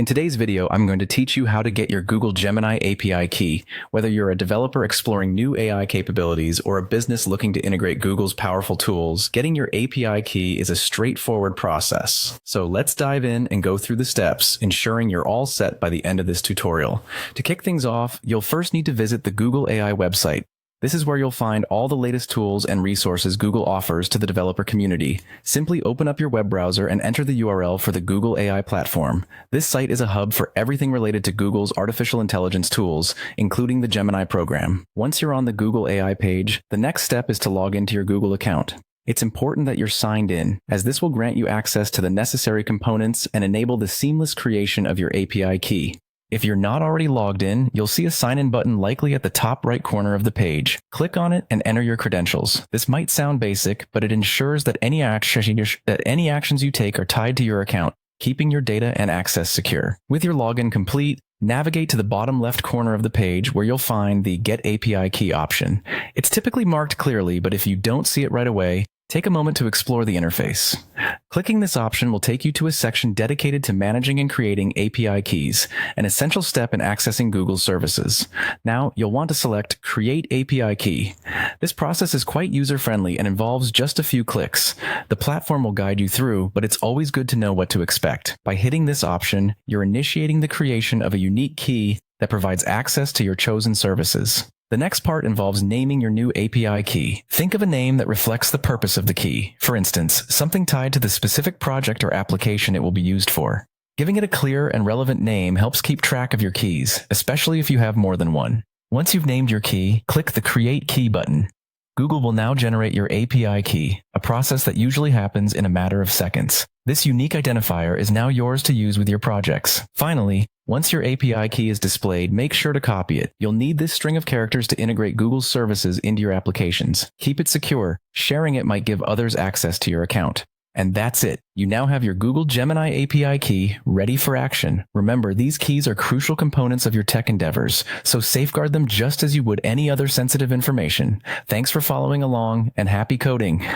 In today's video, I'm going to teach you how to get your Google Gemini API key. Whether you're a developer exploring new AI capabilities or a business looking to integrate Google's powerful tools, getting your API key is a straightforward process. So let's dive in and go through the steps, ensuring you're all set by the end of this tutorial. To kick things off, you'll first need to visit the Google AI website. This is where you'll find all the latest tools and resources Google offers to the developer community. Simply open up your web browser and enter the URL for the Google AI platform. This site is a hub for everything related to Google's artificial intelligence tools, including the Gemini program. Once you're on the Google AI page, the next step is to log into your Google account. It's important that you're signed in, as this will grant you access to the necessary components and enable the seamless creation of your API key. If you're not already logged in, you'll see a sign-in button likely at the top right corner of the page. Click on it and enter your credentials. This might sound basic, but it ensures that any actions you take are tied to your account, keeping your data and access secure. With your login complete, navigate to the bottom left corner of the page where you'll find the Get API Key option. It's typically marked clearly, but if you don't see it right away, take a moment to explore the interface. Clicking this option will take you to a section dedicated to managing and creating API keys, an essential step in accessing Google's services. Now, you'll want to select Create API Key. This process is quite user-friendly and involves just a few clicks. The platform will guide you through, but it's always good to know what to expect. By hitting this option, you're initiating the creation of a unique key that provides access to your chosen services. The next part involves naming your new API key. Think of a name that reflects the purpose of the key. For instance, something tied to the specific project or application it will be used for. Giving it a clear and relevant name helps keep track of your keys, especially if you have more than one. Once you've named your key, click the Create Key button. Google will now generate your API key, a process that usually happens in a matter of seconds. This unique identifier is now yours to use with your projects. Finally, once your API key is displayed, make sure to copy it. You'll need this string of characters to integrate Google's services into your applications. Keep it secure. Sharing it might give others access to your account. And that's it. You now have your Google Gemini API key ready for action. Remember, these keys are crucial components of your tech endeavors, so safeguard them just as you would any other sensitive information. Thanks for following along, and happy coding.